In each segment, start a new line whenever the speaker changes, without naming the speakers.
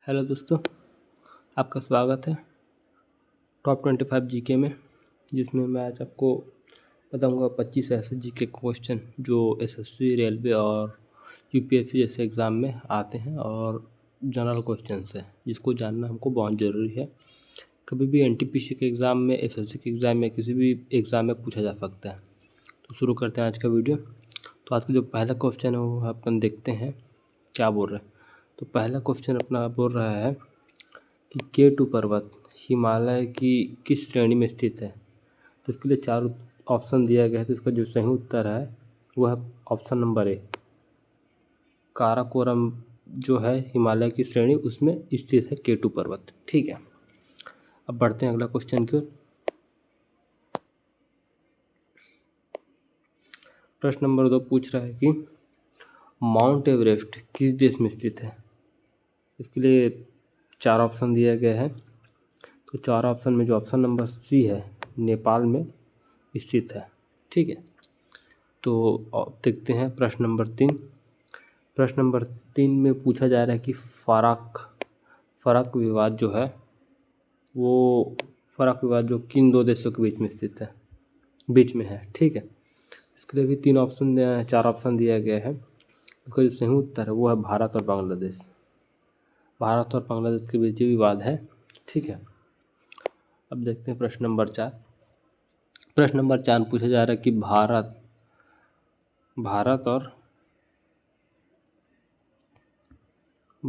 Hello दोस्तों, आपका स्वागत है टॉप 25 जीके में, जिसमें मैं आज आपको बताऊंगा 25 ऐसे जीके क्वेश्चन जो एसएससी, रेलवे और यूपीएससी जैसे एग्ज़ाम में आते हैं और जनरल क्वेश्चन है जिसको जानना हमको बहुत ज़रूरी है। कभी भी एनटीपीसी के एग्ज़ाम में, एसएससी के एग्ज़ाम में, किसी भी एग्ज़ाम में पूछा जा सकता है। तो शुरू करते हैं आज का वीडियो। तो आज का जो पहला क्वेश्चन है वो अपन देखते हैं क्या बोल रहे हैं। तो पहला क्वेश्चन अपना बोल रहा है कि K2 पर्वत हिमालय की किस श्रेणी में स्थित है। तो इसके लिए 4 ऑप्शन दिया गया है। तो इसका जो सही उत्तर है वह है ऑप्शन नंबर ए, काराकोरम जो है हिमालय की श्रेणी उसमें स्थित है K2 पर्वत। ठीक है, अब बढ़ते हैं अगला क्वेश्चन की ओर। प्रश्न नंबर 2 पूछ रहा है कि माउंट एवरेस्ट किस देश में स्थित है। इसके लिए 4 ऑप्शन दिया गया है। तो 4 ऑप्शन में जो ऑप्शन नंबर सी है नेपाल में स्थित है। ठीक है, तो देखते हैं प्रश्न नंबर 3। प्रश्न नंबर 3 में पूछा जा रहा है कि फराक विवाद जो है वो फराक विवाद जो किन 2 देशों के बीच में है। ठीक है, इसके लिए भी 4 ऑप्शन दिया गया है। इसका जो सही उत्तर है वो है भारत और बांग्लादेश। भारत और बांग्लादेश के बीच विवाद है। ठीक है, अब देखते हैं प्रश्न नंबर 4। प्रश्न नंबर 4 पूछा जा रहा है कि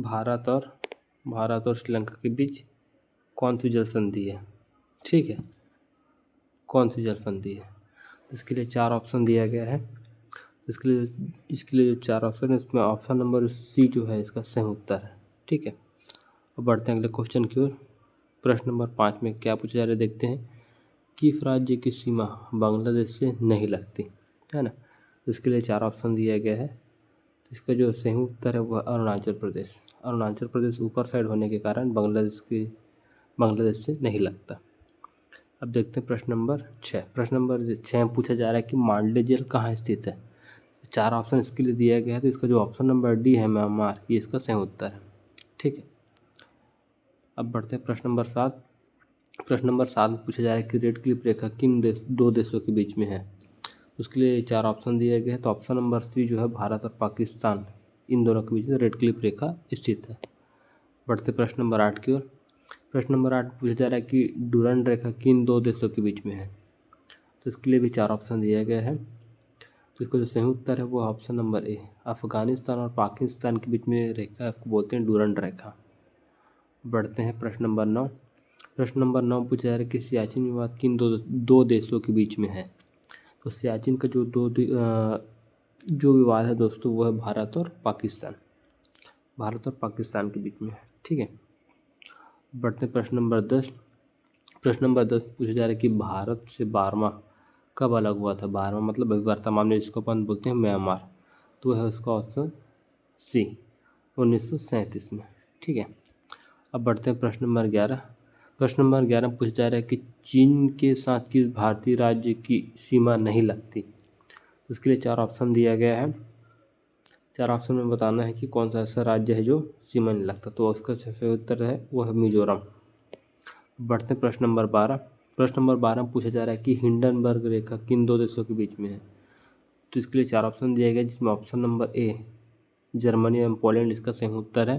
भारत और श्रीलंका के बीच कौन सी जल संधि है। ठीक है, कौन सी जल संधि है। इसके लिए 4 ऑप्शन दिया गया है। इसके लिए जो 4 ऑप्शन है इसमें ऑप्शन नंबर सी जो है इसका सही उत्तर है। ठीक है, अब बढ़ते हैं अगले क्वेश्चन की ओर। प्रश्न नंबर 5 में क्या पूछा जा रहा है देखते हैं। किस राज्य की सीमा बांग्लादेश से नहीं लगती है ना। इसके लिए 4 ऑप्शन दिया गया है। इसका जो सही उत्तर है वह अरुणाचल प्रदेश ऊपर साइड होने के कारण बांग्लादेश से नहीं लगता। अब देखते हैं प्रश्न नंबर 6। प्रश्न नंबर 6 में पूछा जा रहा है कि मांडले जेल कहाँ स्थित है। 4 ऑप्शन इसके लिए दिया गया है। तो इसका जो ऑप्शन नंबर डी है म्यांमार, ये इसका सही उत्तर है। ठीक है, अब बढ़ते हैं प्रश्न नंबर 7। प्रश्न नंबर 7 में पूछा जा रहा है कि रेड क्लिफ रेखा किन 2 देशों के बीच में है। उसके लिए 4 ऑप्शन दिए गए हैं। तो ऑप्शन नंबर सी जो है भारत और पाकिस्तान, इन दोनों के बीच में रेड क्लिफ रेखा स्थित है। बढ़ते प्रश्न नंबर 8 की ओर। प्रश्न नंबर 8 पूछा जा रहा है कि डुरंड रेखा किन 2 देशों के बीच में है। तो इसके लिए भी 4 ऑप्शन दिया गया है। तो इसका जो सही उत्तर है वो ऑप्शन नंबर ए, अफगानिस्तान और पाकिस्तान के बीच में रेखा को बोलते हैं डुरंड रेखा। बढ़ते हैं प्रश्न नंबर 9। प्रश्न नंबर 9 पूछा जा रहा है कि सियाचिन विवाद किन दो देशों के बीच में है। तो सियाचिन का जो विवाद है दोस्तों वो है भारत और पाकिस्तान के बीच में है। ठीक है, बढ़ते प्रश्न नंबर 10। प्रश्न नंबर 10 पूछा जा रहा है कि भारत से बार्मा कब अलग हुआ था। बार्मा मतलब अभी वर्तमान में जिसको अपन बोलते हैं म्यांमार, तो है उसका ऑप्शन सी 1937 में। ठीक है, अब बढ़ते हैं प्रश्न नंबर 11। प्रश्न नंबर 11 पूछा जा रहा है कि चीन के साथ किस भारतीय राज्य की सीमा नहीं लगती। उसके लिए 4 ऑप्शन दिया गया है। 4 ऑप्शन में बताना है कि कौन सा ऐसा राज्य है जो सीमा नहीं लगता। तो उसका सही उत्तर है वो है मिजोरम। बढ़ते हैं प्रश्न नंबर 12। प्रश्न नंबर 12 में पूछा जा रहा है कि हिंडनबर्ग रेखा किन 2 देशों के बीच में है। तो इसके लिए 4 ऑप्शन दिए गए जिसमें ऑप्शन नंबर ए जर्मनी एवं पोलैंड इसका सही उत्तर है।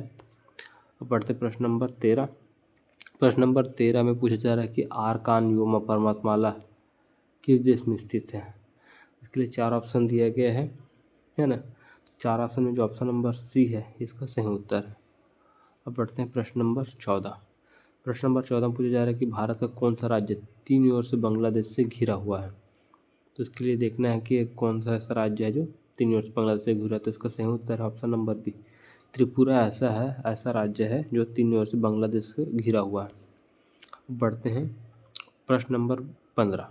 अब बढ़ते प्रश्न नंबर 13। प्रश्न नंबर 13 में पूछा जा रहा है कि आर्कान व्योमा पर्वतमाला किस देश में स्थित है। इसके लिए 4 ऑप्शन दिया गया है ना। 4 ऑप्शन में जो ऑप्शन नंबर सी है इसका सही उत्तर है। अब बढ़ते हैं प्रश्न नंबर 14। प्रश्न नंबर 14 में पूछा जा रहा है कि भारत का कौन सा राज्य 3 ओर से बांग्लादेश से घिरा हुआ है। तो इसके लिए देखना है कि कौन सा ऐसा राज्य है जो 3 ओर से बांग्लादेश से घिरा है। तो इसका सही उत्तर है ऑप्शन नंबर बी, त्रिपुरा ऐसा राज्य है जो 3 ओर से बांग्लादेश से घिरा हुआ है। बढ़ते हैं प्रश्न नंबर 15।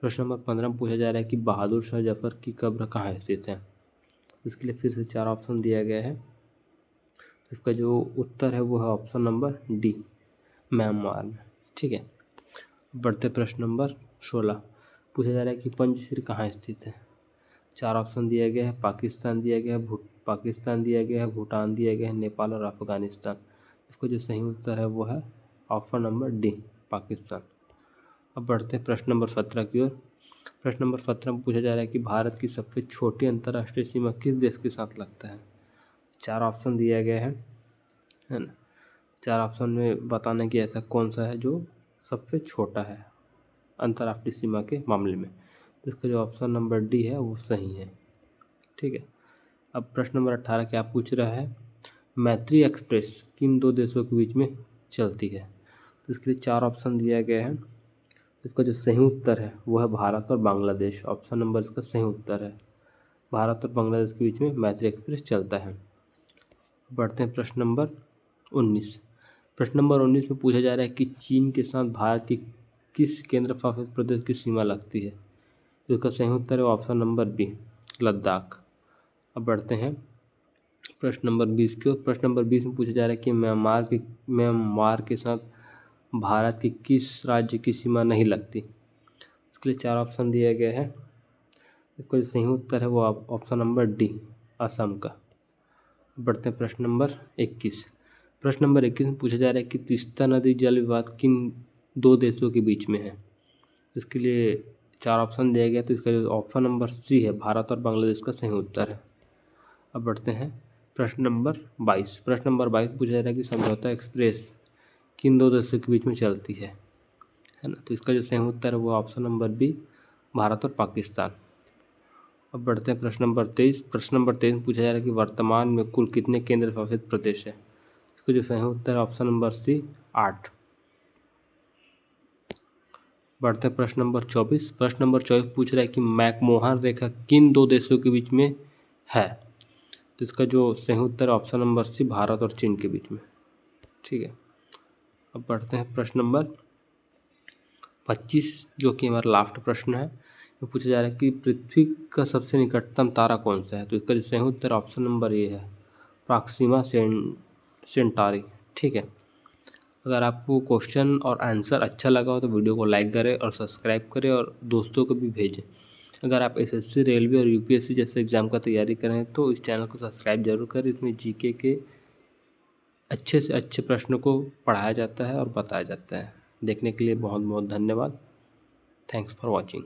प्रश्न नंबर 15 में पूछा जा रहा है कि बहादुर शाह जफर की कब्र कहाँ स्थित है। इसके लिए फिर से 4 ऑप्शन दिया गया है। इसका जो उत्तर है वो है ऑप्शन नंबर डी, म्यांमार में। ठीक है, बढ़ते प्रश्न नंबर 16। पूछा जा रहा है कि पंजशीर कहाँ स्थित है। 4 ऑप्शन दिया गया है। पाकिस्तान दिया गया है, भूटान दिया गया है, नेपाल और अफगानिस्तान। इसका जो सही उत्तर है वो है ऑप्शन नंबर डी, पाकिस्तान। अब बढ़ते हैं प्रश्न नंबर 17 की ओर। प्रश्न नंबर 17 में पूछा जा रहा है कि भारत की सबसे छोटी अंतर्राष्ट्रीय सीमा किस देश के साथ लगता है। 4 ऑप्शन दिया गया है ना। 4 ऑप्शन में बताना कि ऐसा कौन सा है जो सबसे छोटा है अंतर्राष्ट्रीय सीमा के मामले में। तो इसका जो ऑप्शन नंबर डी है वो सही है। ठीक है। अब प्रश्न नंबर 18 क्या पूछ रहा है, मैत्री एक्सप्रेस किन दो देशों के बीच में चलती है। तो इसके लिए 4 ऑप्शन दिया गया है। इसका जो सही उत्तर है वो है भारत और बांग्लादेश। ऑप्शन नंबर इसका सही उत्तर है, भारत और बांग्लादेश के बीच में मैत्री एक्सप्रेस चलता है। बढ़ते हैं प्रश्न नंबर 19। प्रश्न नंबर 19 में पूछा जा रहा है कि चीन के साथ भारत की किस केंद्र शासित प्रदेश की सीमा लगती है। तो इसका सही उत्तर है ऑप्शन नंबर बी, लद्दाख। अब बढ़ते हैं प्रश्न नंबर 20 की ओर। प्रश्न नंबर 20 में पूछा जा रहा है कि म्यांमार के साथ भारत की किस राज्य की सीमा नहीं लगती। इसके लिए 4 ऑप्शन दिया गया है। इसका जो सही उत्तर है वो ऑप्शन नंबर डी, असम का। बढ़ते हैं प्रश्न नंबर 21। प्रश्न नंबर 21 में पूछा जा रहा है कि तीस्ता नदी जल विवाद किन दो देशों के बीच में है। इसके लिए 4 ऑप्शन दिया गया, तो इसका जो ऑप्शन नंबर सी है, भारत और बांग्लादेश का सही उत्तर है। अब बढ़ते हैं प्रश्न नंबर 22। प्रश्न नंबर 22 पूछा जा रहा है कि समझौता एक्सप्रेस किन दो देशों के बीच में चलती है ना। तो इसका जो सही उत्तर है वो ऑप्शन नंबर बी, भारत और पाकिस्तान। अब बढ़ते हैं प्रश्न नंबर 23। प्रश्न नंबर 23 में पूछा जा रहा है कि वर्तमान में कुल कितने केंद्र शासित प्रदेश है। इसका जो सही उत्तर है ऑप्शन नंबर सी, 8। बढ़ते हैं प्रश्न नंबर 24। प्रश्न नंबर 24 पूछ रहा है कि मैकमोहन रेखा किन दो देशों के बीच में है। तो इसका जो सही उत्तर है ऑप्शन नंबर सी, भारत और चीन के बीच में। ठीक है। अब बढ़ते हैं प्रश्न नंबर 25, जो कि हमारा लास्ट प्रश्न है। तो पूछा जा रहा है कि पृथ्वी का सबसे निकटतम तारा कौन सा है। तो इसका जो सही उत्तर ऑप्शन नंबर ए है, प्रॉक्सिमा सेंटारी। ठीक है। अगर आपको क्वेश्चन और आंसर अच्छा लगा हो तो वीडियो को लाइक करें और सब्सक्राइब करें और दोस्तों को भी भेजें। अगर आप एसएससी, रेलवे और यूपीएससी जैसे एग्ज़ाम का तैयारी करें तो इस चैनल को सब्सक्राइब जरूर करें। इसमें जीके के अच्छे से अच्छे प्रश्नों को पढ़ाया जाता है और बताया जाता है। देखने के लिए बहुत बहुत धन्यवाद। Thanks for watching.